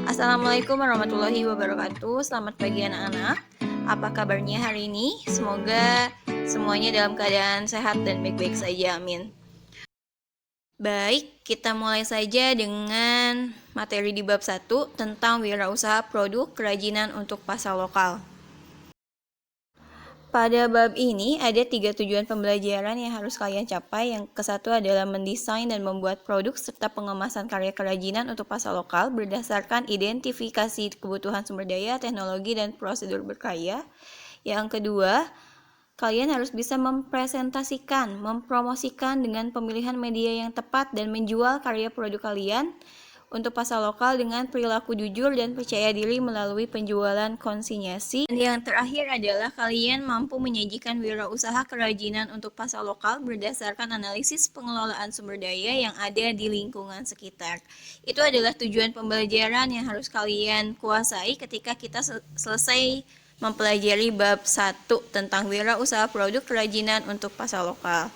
Assalamualaikum warahmatullahi wabarakatuh. Selamat pagi anak-anak. Apa kabarnya hari ini? Semoga semuanya dalam keadaan sehat dan baik-baik saja. Amin. Baik, kita mulai saja dengan materi di bab 1 tentang wirausaha produk kerajinan untuk pasar lokal. Pada bab ini ada 3 tujuan pembelajaran yang harus kalian capai. Yang ke-1 adalah mendesain dan membuat produk serta pengemasan karya kerajinan untuk pasar lokal berdasarkan identifikasi kebutuhan sumber daya, teknologi, dan prosedur berkarya. Yang kedua, kalian harus bisa mempresentasikan, mempromosikan dengan pemilihan media yang tepat dan menjual karya produk kalian untuk pasar lokal dengan perilaku jujur dan percaya diri melalui penjualan konsinyasi. Dan yang terakhir adalah kalian mampu menyajikan wirausaha kerajinan untuk pasar lokal berdasarkan analisis pengelolaan sumber daya yang ada di lingkungan sekitar. Itu adalah tujuan pembelajaran yang harus kalian kuasai ketika kita selesai mempelajari bab 1 tentang wirausaha produk kerajinan untuk pasar lokal.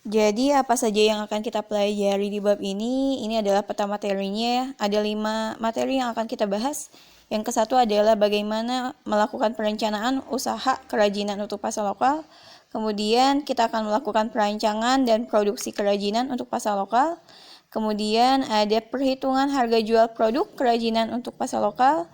Jadi apa saja yang akan kita pelajari di bab ini? Ini adalah peta materinya. Ada 5 materi yang akan kita bahas. Yang ke-1 adalah bagaimana melakukan perencanaan usaha kerajinan untuk pasar lokal. Kemudian kita akan melakukan perancangan dan produksi kerajinan untuk pasar lokal. Kemudian ada perhitungan harga jual produk kerajinan untuk pasar lokal.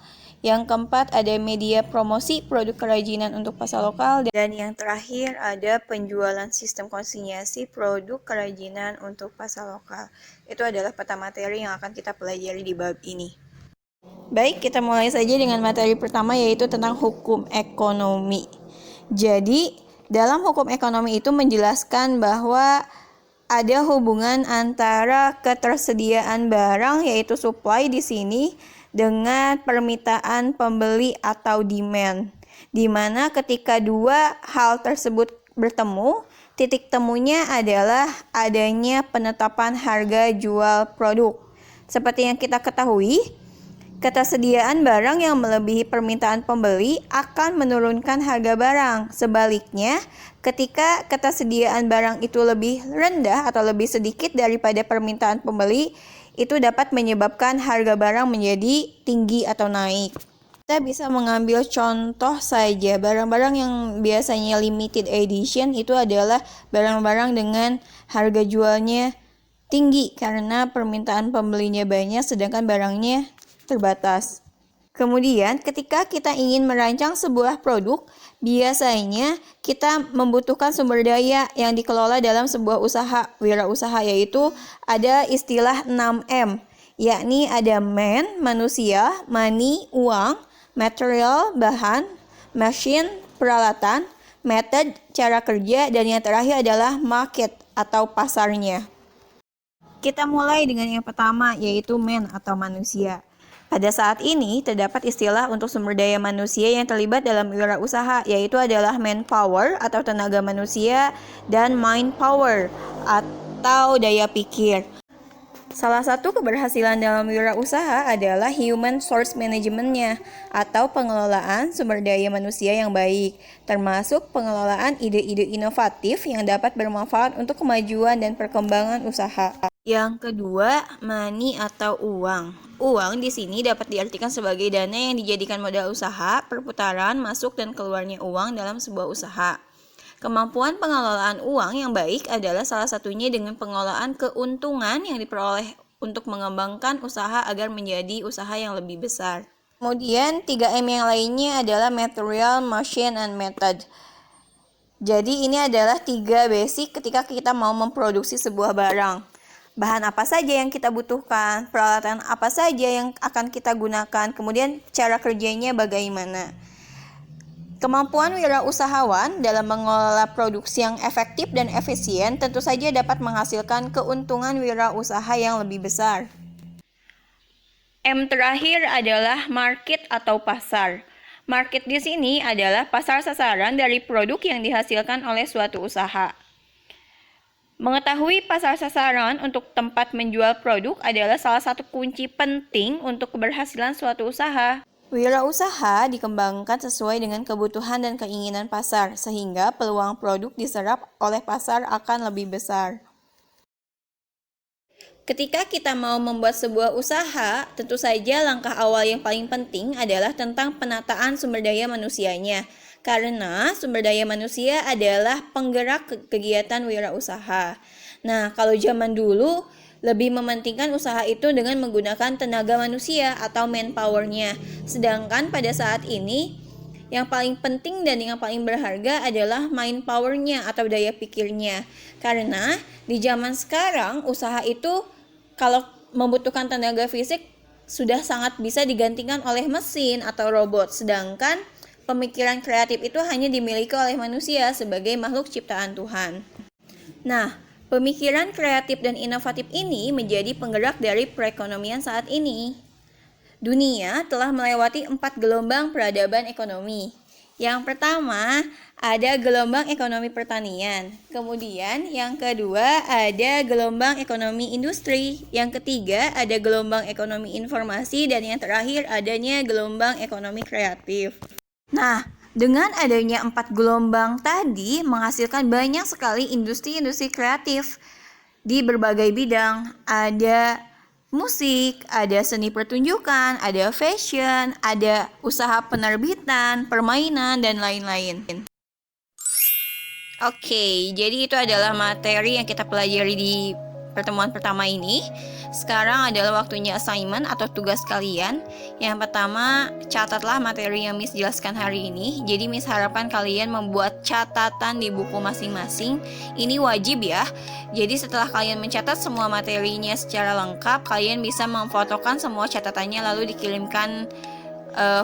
Yang keempat ada media promosi produk kerajinan untuk pasar lokal. Dan yang terakhir ada penjualan sistem konsinyasi produk kerajinan untuk pasar lokal. Itu adalah peta materi yang akan kita pelajari di bab ini. Baik, kita mulai saja dengan materi pertama yaitu tentang hukum ekonomi. Jadi, dalam hukum ekonomi itu menjelaskan bahwa ada hubungan antara ketersediaan barang yaitu supply di sini dengan permintaan pembeli atau demand, di mana ketika dua hal tersebut bertemu, titik temunya adalah adanya penetapan harga jual produk. Seperti yang kita ketahui, ketersediaan barang yang melebihi permintaan pembeli akan menurunkan harga barang. Sebaliknya, ketika ketersediaan barang itu lebih rendah atau lebih sedikit daripada permintaan pembeli, itu dapat menyebabkan harga barang menjadi tinggi atau naik. Kita bisa mengambil contoh saja, barang-barang yang biasanya limited edition itu adalah barang-barang dengan harga jualnya tinggi karena permintaan pembelinya banyak sedangkan barangnya terbatas. Kemudian ketika kita ingin merancang sebuah produk, biasanya kita membutuhkan sumber daya yang dikelola dalam sebuah usaha, wirausaha, yaitu ada istilah 6M, yakni ada man, manusia, money, uang, material, bahan, machine, peralatan, method, cara kerja, dan yang terakhir adalah market atau pasarnya. Kita mulai dengan yang pertama yaitu man atau manusia. Pada saat ini, terdapat istilah untuk sumber daya manusia yang terlibat dalam wirausaha, yaitu adalah manpower atau tenaga manusia dan mind power atau daya pikir. Salah satu keberhasilan dalam wirausaha adalah human source management-nya atau pengelolaan sumber daya manusia yang baik, termasuk pengelolaan ide-ide inovatif yang dapat bermanfaat untuk kemajuan dan perkembangan usaha. Yang kedua, money atau uang. Uang di sini dapat diartikan sebagai dana yang dijadikan modal usaha, perputaran masuk dan keluarnya uang dalam sebuah usaha. Kemampuan pengelolaan uang yang baik adalah salah satunya dengan pengelolaan keuntungan yang diperoleh untuk mengembangkan usaha agar menjadi usaha yang lebih besar. Kemudian 3M yang lainnya adalah material, machine, and method. Jadi ini adalah 3 basic ketika kita mau memproduksi sebuah barang. Bahan apa saja yang kita butuhkan, peralatan apa saja yang akan kita gunakan, kemudian cara kerjanya bagaimana. Kemampuan wirausahawan dalam mengelola produksi yang efektif dan efisien tentu saja dapat menghasilkan keuntungan wirausaha yang lebih besar. M terakhir adalah market atau pasar. Market di sini adalah pasar sasaran dari produk yang dihasilkan oleh suatu usaha. Mengetahui pasar sasaran untuk tempat menjual produk adalah salah satu kunci penting untuk keberhasilan suatu usaha. Wirausaha dikembangkan sesuai dengan kebutuhan dan keinginan pasar, sehingga peluang produk diserap oleh pasar akan lebih besar. Ketika kita mau membuat sebuah usaha, tentu saja langkah awal yang paling penting adalah tentang penataan sumber daya manusianya. Karena sumber daya manusia adalah penggerak kegiatan wirausaha. Nah, kalau zaman dulu lebih mementingkan usaha itu dengan menggunakan tenaga manusia atau manpower-nya. Sedangkan pada saat ini yang paling penting dan yang paling berharga adalah mind power-nya atau daya pikirnya. Karena di zaman sekarang usaha itu kalau membutuhkan tenaga fisik sudah sangat bisa digantikan oleh mesin atau robot. Sedangkan pemikiran kreatif itu hanya dimiliki oleh manusia sebagai makhluk ciptaan Tuhan. Nah, pemikiran kreatif dan inovatif ini menjadi penggerak dari perekonomian saat ini. Dunia telah melewati 4 gelombang peradaban ekonomi. Yang pertama, ada gelombang ekonomi pertanian. Kemudian, yang kedua, ada gelombang ekonomi industri. Yang ketiga, ada gelombang ekonomi informasi. Dan yang terakhir, adanya gelombang ekonomi kreatif. Nah, dengan adanya 4 gelombang tadi, menghasilkan banyak sekali industri-industri kreatif di berbagai bidang. Ada musik, ada seni pertunjukan, ada fashion, ada usaha penerbitan, permainan, dan lain-lain. Oke, jadi itu adalah materi yang kita pelajari di pertemuan pertama ini. Sekarang adalah waktunya assignment atau tugas kalian. Yang pertama, catatlah materi yang Miss jelaskan hari ini. Jadi Miss harapkan kalian membuat catatan di buku masing-masing. Ini wajib ya. Jadi setelah kalian mencatat semua materinya secara lengkap, kalian bisa memfotokan semua catatannya lalu dikirimkan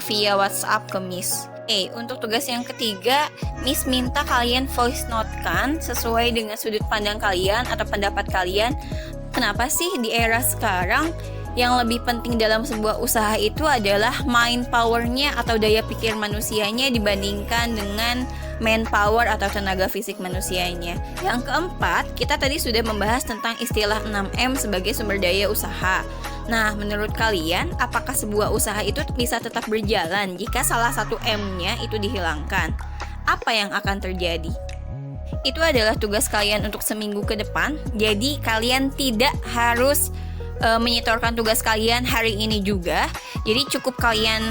via WhatsApp ke Miss. Untuk tugas yang ketiga, Miss minta kalian voice note-kan sesuai dengan sudut pandang kalian atau pendapat kalian. Kenapa sih di era sekarang yang lebih penting dalam sebuah usaha itu adalah mind power-nya atau daya pikir manusianya dibandingkan dengan manpower atau tenaga fisik manusianya. Yang keempat, kita tadi sudah membahas tentang istilah 6M sebagai sumber daya usaha. Nah, menurut kalian, apakah sebuah usaha itu bisa tetap berjalan jika salah satu M-nya itu dihilangkan? Apa yang akan terjadi? Itu adalah tugas kalian untuk seminggu ke depan. Jadi, kalian tidak harus menyetorkan tugas kalian hari ini juga. Jadi, cukup kalian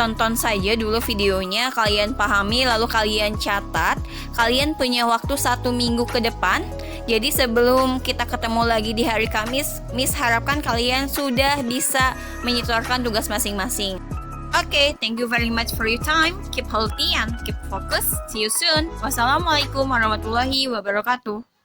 tonton saja dulu videonya, kalian pahami, lalu kalian catat. Kalian punya waktu 1 minggu ke depan. Jadi sebelum kita ketemu lagi di hari Kamis, Miss harapkan kalian sudah bisa menyetorkan tugas masing-masing. Oke, thank you very much for your time. Keep healthy and keep focused. See you soon. Wassalamualaikum warahmatullahi wabarakatuh.